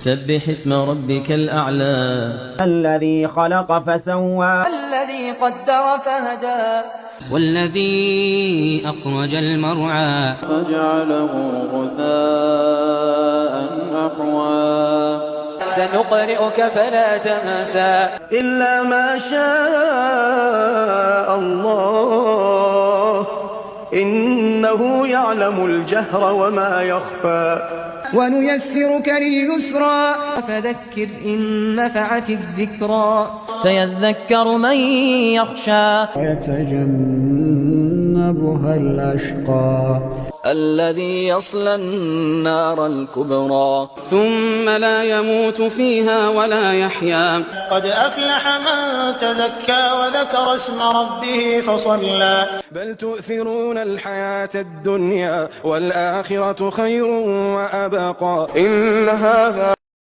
سبح اسم ربك الأعلى. الذي خلق فسوى، الذي قدر فهدى، والذي أخرج المرعى فجعله غثاء أحوى. سنقرئك فلا تنسى إلا ما شاء الله إنه يعلم الجهر وما يخفى. ونيسرك لليسرى فذكر إن نفعت الذكرى سيذكر من يخشى ويتجنبها الأشقى الذي يصلى النار الكبرى ثم لا يموت فيها ولا يحيا. قد أفلح من تزكى وذكر اسم ربه فصلى. بل تؤثرون الحياة الدنيا والآخرة خير وأبقى. إن هذا